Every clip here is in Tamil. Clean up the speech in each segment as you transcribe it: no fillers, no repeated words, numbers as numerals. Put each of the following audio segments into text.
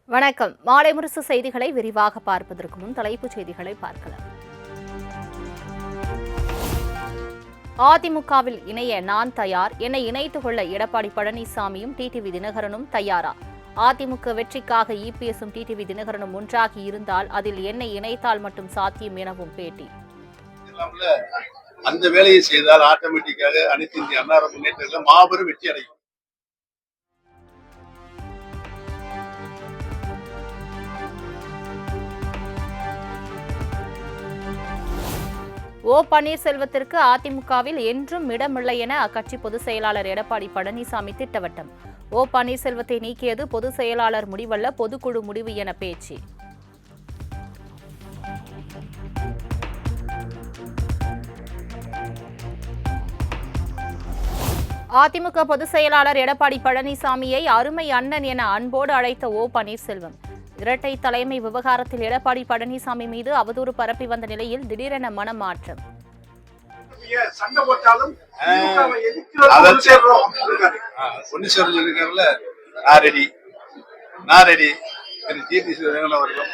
வணக்கம். மாலை முரசு செய்திகளை விரிவாக பார்ப்பதற்கு முன் தலைப்புச் செய்திகளை பார்க்கலாம். அதிமுகவில் இணைய நான் தயார், என்னை இணைத்துக் கொள்ள எடப்பாடி பழனிசாமியும் டிடிவி தினகரனும் தயாரா? அதிமுக வெற்றிக்காக இபிஎஸும் டிடிவி தினகரனும் ஒன்றாகி இருந்தால் அதில் என்னை இணைத்தால் மட்டும் சாத்தியம் எனவும் பேட்டி. அந்த வேலையை செய்தால் ஆட்டோமேட்டிக்காக அனைத்து இந்திய அண்ணா முன்னேற்றத்தில் மாபெரும் வெற்றி அடையும். ஓ பன்னீர்செல்வத்திற்கு அதிமுகவில் என்றும் இடமில்லை என அக்கட்சி பொதுச் செயலாளர் எடப்பாடி பழனிசாமி திட்டவட்டம். ஓ பன்னீர்செல்வத்தை நீக்கியது பொதுச் செயலாளர் முடிவல்ல, பொதுக்குழு முடிவு என பேச்சு. அதிமுக பொதுச் செயலாளர் எடப்பாடி பழனிசாமியை அருமை அண்ணன் என அன்போடு அழைத்த ஓ பன்னீர்செல்வம் இரட்டை தலைமை விவகாரத்தில் எடப்பாடி பழனிசாமி மீது அவதூறு பரப்பி வந்த நிலையில் திடீரென மனமாற்றம்.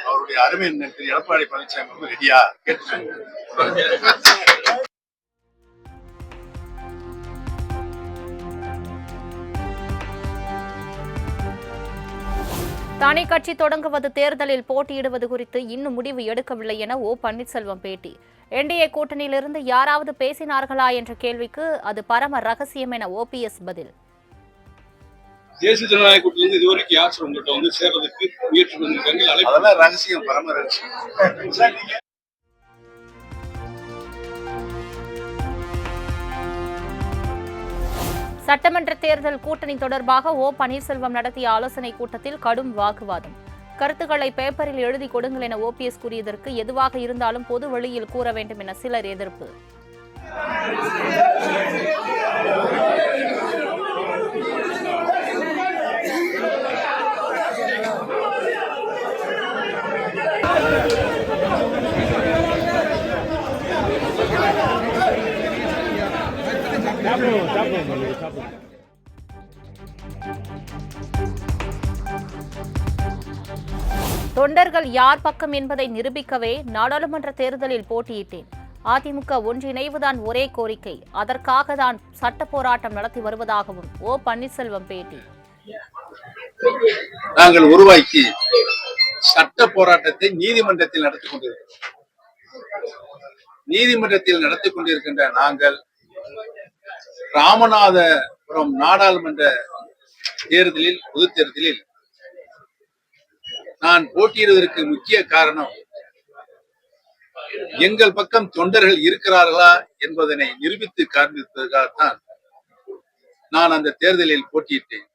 அவருடைய அருமை எடப்பாடி பழனிசாமி ரெடியா கேட்டு தனி கட்சி தொடங்குவது, தேர்தலில் போட்டியிடுவது குறித்து இன்னும் முடிவு எடுக்கவில்லை என ஓ பன்னீர்செல்வம் பேட்டி. என்டிஏ கூட்டணியிலிருந்து யாராவது பேசினார்களா என்ற கேள்விக்கு அது பரம ரகசியம் என ஓபிஎஸ் பதில். தேசிய ஜனநாயக கூட்டணியிலிருந்து இதுவரைக்கும் யார் உங்கள்கிட்ட வந்து சேர்றதுக்கு முயற்சி பண்ணிருக்காங்க? அதெல்லாம் ரகசியம், பரம ரகசியம். சட்டமன்ற தேர்தல் கூட்டணி தொடர்பாக ஓ பன்னீர்செல்வம் நடத்திய ஆலோசனைக் கூட்டத்தில் கடும் வாக்குவாதம். கருத்துக்களை பேப்பரில் எழுதி கொடுங்கள் என ஓபிஎஸ் கூறியதற்கு எதுவாக இருந்தாலும் பொது வெளியில் கூற வேண்டும் என சிலர் எதிர்ப்பு. தொண்டர்கள் யார் பக்கம் என்பதை நிரூபிக்கவே நாடாளுமன்ற தேர்தலில் போட்டியிட்டேன். அதிமுக ஒன்றிணைவுதான் ஒரே கோரிக்கை, அதற்காக தான் சட்ட போராட்டம் நடத்தி வருவதாகவும் ஓ பன்னீர்செல்வம் பேட்டி. நாங்கள் உருவாக்கி சட்ட போராட்டத்தை நீதிமன்றத்தில் நடத்தி கொண்டிருக்கின்ற நாங்கள் ராமநாதபுரம் நாடாளுமன்ற தேர்தலில், பொது தேர்தலில் நான் போட்டியிடுவதற்கு முக்கிய காரணம் எங்கள் பக்கம் தொண்டர்கள் இருக்கிறார்களா என்பதனை நிரூபித்து காண்பிப்பதற்காகத்தான் நான் அந்த தேர்தலில் போட்டியிட்டேன்.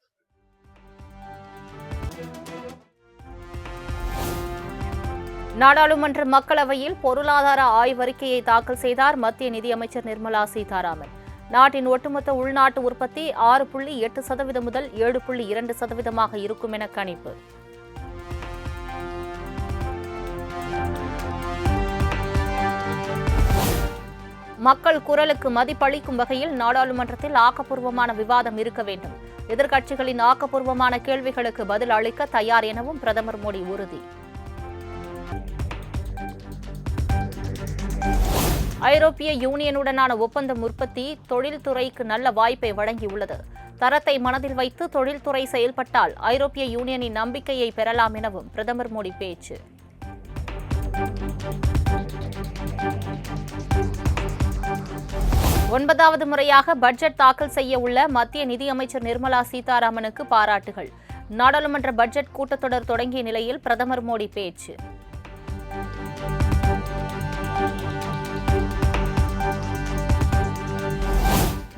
நாடாளுமன்ற மக்களவையில் பொருளாதார ஆய்வறிக்கையை தாக்கல் செய்தார் மத்திய நிதியமைச்சர் நிர்மலா சீதாராமன். நாட்டின் ஒட்டுமொத்த உள்நாட்டு உற்பத்தி 6.8% முதல் 7.2% இருக்கும் என கணிப்பு. மக்கள் குரலுக்கு மதிப்பளிக்கும் வகையில் நாடாளுமன்றத்தில் ஆக்கப்பூர்வமான விவாதம் இருக்க வேண்டும். எதிர்க்கட்சிகளின் ஆக்கப்பூர்வமான கேள்விகளுக்கு பதில் அளிக்க தயார் எனவும் பிரதமர் மோடி உறுதி. ஐரோப்பிய யூனியனுடனான ஒப்பந்தம் உற்பத்தி தொழில்துறைக்கு நல்ல வாய்ப்பை வழங்கியுள்ளது. தரத்தை மனதில் வைத்து தொழில்துறை செயல்பட்டால் ஐரோப்பிய யூனியனின் நம்பிக்கையை பெறலாம் எனவும் பிரதமர் மோடி பேச்சு. ஒன்பதாவது முறையாக பட்ஜெட் தாக்கல் செய்ய உள்ள மத்திய நிதியமைச்சர் நிர்மலா சீதாராமனுக்கு பாராட்டுகள். நாடாளுமன்ற பட்ஜெட் கூட்டத்தொடர் தொடங்கிய நிலையில் பிரதமர் மோடி பேச்சு.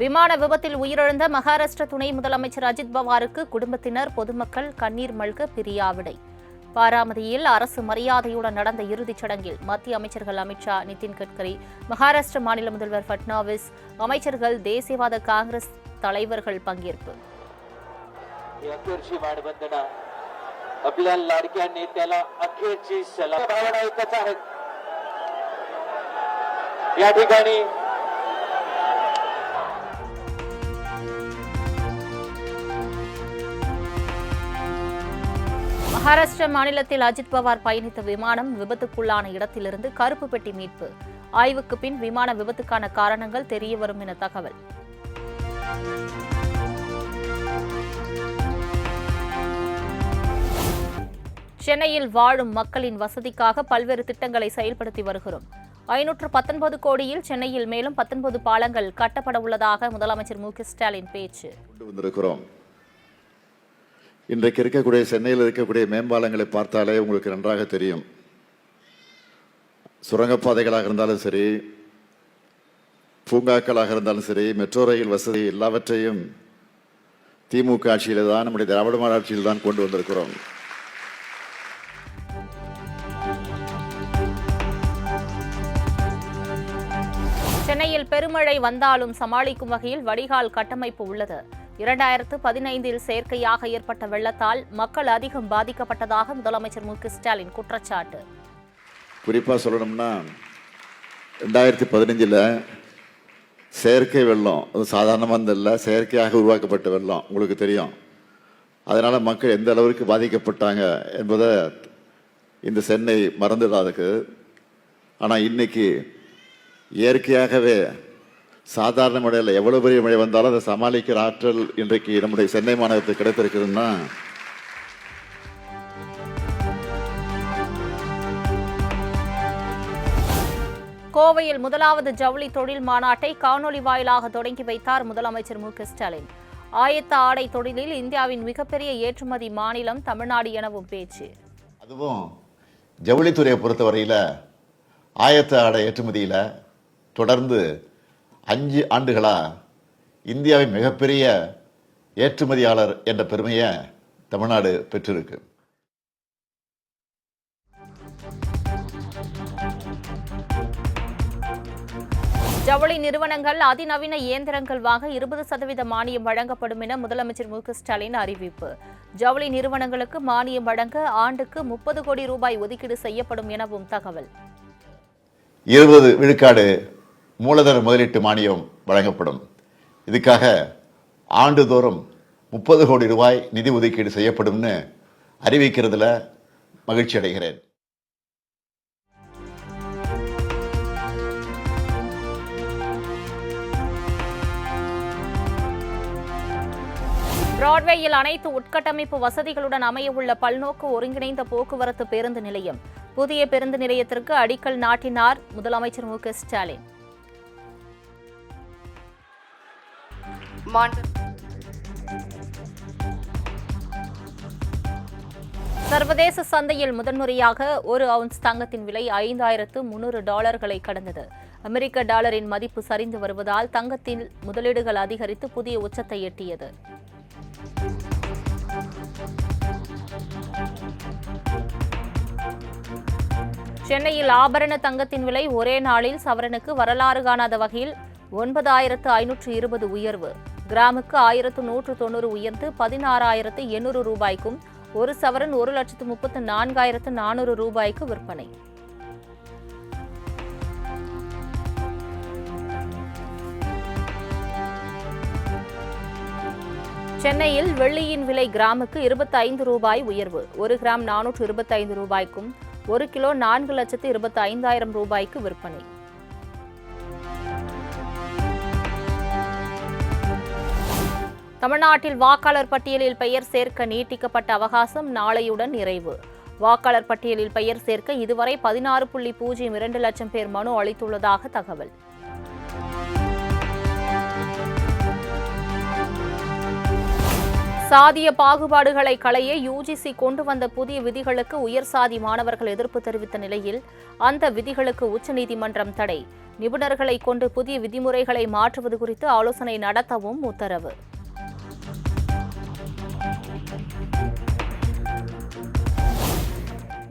விமான விபத்தில் உயிரிழந்த மகாராஷ்டிர துணை முதலமைச்சர் அஜித் பவாருக்கு குடும்பத்தினர், பொதுமக்கள் கண்ணீர் மல்க பிரியாவிடை. பாராமதியில் அரசு மரியாதையுடன் நடந்த இறுதிச் சடங்கில் மத்திய அமைச்சர்கள் அமித்ஷா, நிதின் கட்கரி, மகாராஷ்டிர மாநில முதல்வர் பட்னாவிஸ், அமைச்சர்கள், தேசியவாத காங்கிரஸ் தலைவர்கள் பங்கேற்பு. மகாராஷ்டிரா மாநிலத்தில் அஜித் பவார் பயணித்த விமானம் விபத்துக்குள்ளான இடத்திலிருந்து கருப்பு பெட்டி மீட்பு. ஆய்வுக்கு பின் விமான விபத்துக்கான காரணங்கள் தெரியவரும் என தகவல். சென்னையில் வாழும் மக்களின் வசதிக்காக பல்வேறு திட்டங்களை செயல்படுத்தி வருகிறோம். 519 கோடியில் சென்னையில் மேலும் 19 பாலங்கள் கட்டப்பட உள்ளதாக முதலமைச்சர் மு.க.ஸ்டாலின் பேச்சு. இன்றைக்கு இருக்கக்கூடிய சென்னையில் இருக்கக்கூடிய மேம்பாலங்களை பார்த்தாலே உங்களுக்கு நன்றாக தெரியும். சுரங்கப்பாதைகளாக இருந்தாலும் சரி, பூங்காக்களாக இருந்தாலும் சரி, மெட்ரோ ரயில் வசதி எல்லாவற்றையும் திமுக ஆட்சியில் தான், நம்முடைய திராவிட மாடல் ஆட்சியில் தான் கொண்டு வந்திருக்கிறோம். சென்னையில் பெருமழை வந்தாலும் சமாளிக்கும் வகையில் வடிகால் கட்டமைப்பு உள்ளது. 2015 செயற்கையாக ஏற்பட்ட வெள்ளத்தால் மக்கள் அதிகம் பாதிக்கப்பட்டதாக முதலமைச்சர் மு.க.ஸ்டாலின் குற்றச்சாட்டு. குறிப்பாக சொல்லணும்னா 2015 செயற்கை வெள்ளம், அது சாதாரணமாக இல்லை, செயற்கையாக உருவாக்கப்பட்ட வெள்ளம் உங்களுக்கு தெரியும். அதனால மக்கள் எந்த அளவிற்கு பாதிக்கப்பட்டாங்க என்பதை இந்த சென்னை மறந்துடாதுக்கு. ஆனால் இன்னைக்கு இயற்கையாகவே சாதாரண மழையில் எவ்வளவு பெரிய மழை வந்தாலும் அதை சமாளிக்கிற ஆற்றல் இன்றைக்கு நம்முடைய சென்னை மாநகரத்துக்கு கிடைத்திருக்குதுன்னா கோவையில் முதலாவது ஜவுளி தொழில் மாநாட்டை காணொலி வாயிலாக தொடங்கி வைத்தார் முதலமைச்சர் மு.க.ஸ்டாலின். ஆயத்த ஆடை தொழிலில் இந்தியாவின் மிகப்பெரிய ஏற்றுமதி மாநிலம் தமிழ்நாடு எனவும் பேச்சு. அதுவும் ஜவுளித்துறையை பொறுத்தவரையில் ஆயத்த ஆடை ஏற்றுமதியில் தொடர்ந்து 5 ஆண்டுகளாக இந்தியாவின் மிகப்பெரிய ஏற்றுமதியாளர் என்ற பெருமையை தமிழ்நாடு பெற்றிருக்கு. ஜவுளி நிறுவனங்கள் அதிநவீன இயந்திரங்கள் வாங்க 20% மானியம் வழங்கப்படும் என முதலமைச்சர் மு.க.ஸ்டாலின் அறிவிப்பு. ஜவுளி நிறுவனங்களுக்கு மானியம் வழங்க ஆண்டுக்கு 30 கோடி ரூபாய் ஒதுக்கீடு செய்யப்படும் எனவும் தகவல். 20 விழுக்காடு மூலதன முதலீட்டு மானியம் வழங்கப்படும். இதுக்காக ஆண்டுதோறும் 30 கோடி ரூபாய் நிதி ஒதுக்கீடு செய்யப்படும்னு அறிவிக்கிறதுல மகிழ்ச்சி அடைகிறேன். பிராட்வேயில் அனைத்து உட்கட்டமைப்பு வசதிகளுடன் அமையவுள்ள பல்நோக்கு ஒருங்கிணைந்த போக்குவரத்து பேருந்து நிலையம். புதிய பேருந்து நிலையத்திற்கு அடிக்கல் நாட்டினார் முதலமைச்சர் மு.க.ஸ்டாலின். சர்வதேச சந்தையில் முதன்முறையாக 1 அவுன்ஸ் தங்கத்தின் விலை $5,300 கடந்தது. அமெரிக்க டாலரின் மதிப்பு சரிந்து வருவதால் தங்கத்தில் முதலீடுகள் அதிகரித்து புதிய உச்சத்தை எட்டியது. சென்னையில் ஆபரண தங்கத்தின் விலை ஒரே நாளில் சவரனுக்கு வரலாறு காணாத வகையில் 9,520 உயர்வு. கிராமுக்கு 1,190 உயர்ந்து 16,800 ரூபாய்க்கும், ஒரு சவரன் 1,34,400 ரூபாய்க்கு விற்பனை. சென்னையில் வெள்ளியின் விலை கிராமுக்கு 25 ரூபாய் உயர்வு. 1 கிராம் 425 ரூபாய்க்கும், 1 கிலோ 4,25,000 ரூபாய்க்கு விற்பனை. தமிழ்நாட்டில் வாக்காளர் பட்டியலில் பெயர் சேர்க்க நீட்டிக்கப்பட்ட அவகாசம் நாளையுடன் நிறைவு. வாக்காளர் பட்டியலில் பெயர் சேர்க்க இதுவரை 16.02 லட்சம் பேர் மனு அளித்துள்ளதாக தகவல். சாதிய பாகுபாடுகளை களைய யுஜிசி கொண்டு வந்த புதிய விதிகளுக்கு உயர் சாதி மாணவர்கள் எதிர்ப்பு தெரிவித்த நிலையில் அந்த விதிகளுக்கு உச்சநீதிமன்றம் தடை. நிபுணர்களை கொண்டு புதிய விதிமுறைகளை மாற்றுவது குறித்து ஆலோசனை நடத்தவும் உத்தரவு.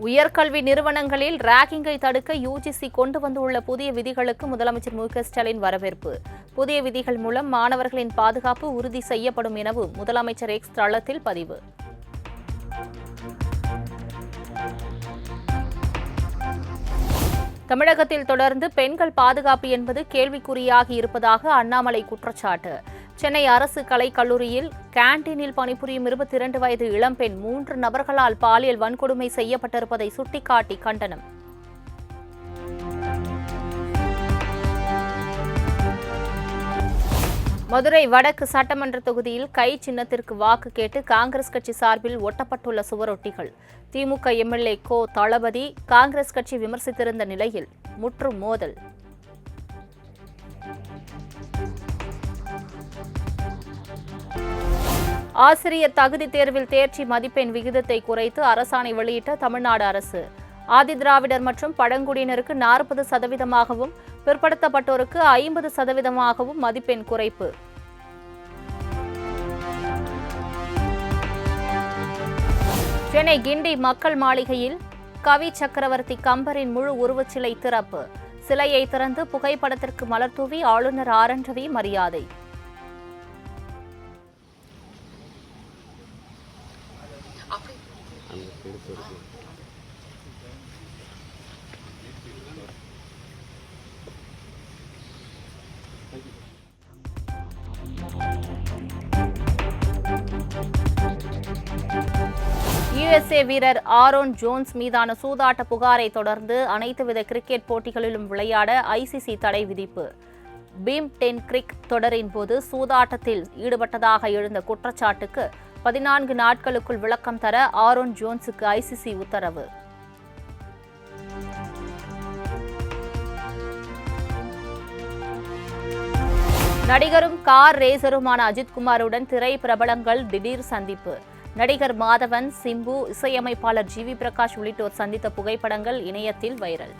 உயர்கல்வி நிறுவனங்களில் ராகிங்கை தடுக்க யுஜிசி கொண்டு வந்துள்ள புதிய விதிகளுக்கு முதலமைச்சர் மு.க.ஸ்டாலின் வரவேற்பு. புதிய விதிகள் மூலம் மாணவர்களின் பாதுகாப்பு உறுதி செய்யப்படும் எனவும் முதலமைச்சர் எக்ஸ் தளத்தில் பதிவு. தமிழகத்தில் தொடர்ந்து பெண்கள் பாதுகாப்பு என்பது கேள்விக்குறியாகி இருப்பதாக அண்ணாமலை குற்றச்சாட்டு. சென்னை அரசு கலைக் கல்லூரியில் கேண்டீனில் பணிபுரியும் 22 வயது இளம்பெண் 3 நபர்களால் பாலியல் வன்கொடுமை செய்யப்பட்டிருப்பதை சுட்டிக்காட்டி கண்டனம். மதுரை வடக்கு சட்டமன்ற தொகுதியில் கை சின்னத்திற்கு வாக்கு கேட்டு காங்கிரஸ் கட்சி சார்பில் ஒட்டப்பட்டுள்ள சுவரொட்டிகள். திமுக எம்எல்ஏ கோ தளபதி காங்கிரஸ் கட்சி விமர்சித்திருந்த நிலையில் முற்றும் மோதல். ஆசிரியர் தகுதி தேர்வில் தேர்ச்சி மதிப்பெண் விகிதத்தை குறைத்து அரசாணை வெளியிட்ட தமிழ்நாடு அரசு. ஆதிதிராவிடர் மற்றும் பழங்குடியினருக்கு 40%ஆகவும் பிற்படுத்தப்பட்டோருக்கு 50%ஆகவும் மதிப்பெண் குறைப்பு. சென்னை கிண்டி மக்கள் மாளிகையில் கவி சக்கரவர்த்தி கம்பரின் முழு உருவச்சிலை திறப்பு. சிலையை திறந்து புகைப்படத்திற்கு மலர் தூவி ஆளுநர் ஆர்.என். ரவி மரியாதை. யுஎஸ்ஏ வீரர் ஆரோன் ஜோன்ஸ் மீதான சூதாட்ட புகாரை தொடர்ந்து அனைத்துவித கிரிக்கெட் போட்டிகளிலும் விளையாட ஐசிசி தடை விதிப்பு. பீம் 10 கிரிக் தொடரின் போது சூதாட்டத்தில் ஈடுபட்டதாக எழுந்த குற்றச்சாட்டுக்கு 14 நாட்களுக்குள் விளக்கம் தர ஆரோன் ஜோன்ஸுக்கு ஐசிசி உத்தரவு. நடிகரும் கார் ரேசருமான அஜித்குமாருடன் திரை பிரபலங்கள் திடீர் சந்திப்பு. நடிகர் மாதவன், சிம்பு, இசையமைப்பாளர் ஜிவி பிரகாஷ் உள்ளிட்டோர் சந்தித்த புகைப்படங்கள் இணையத்தில் வைரல்.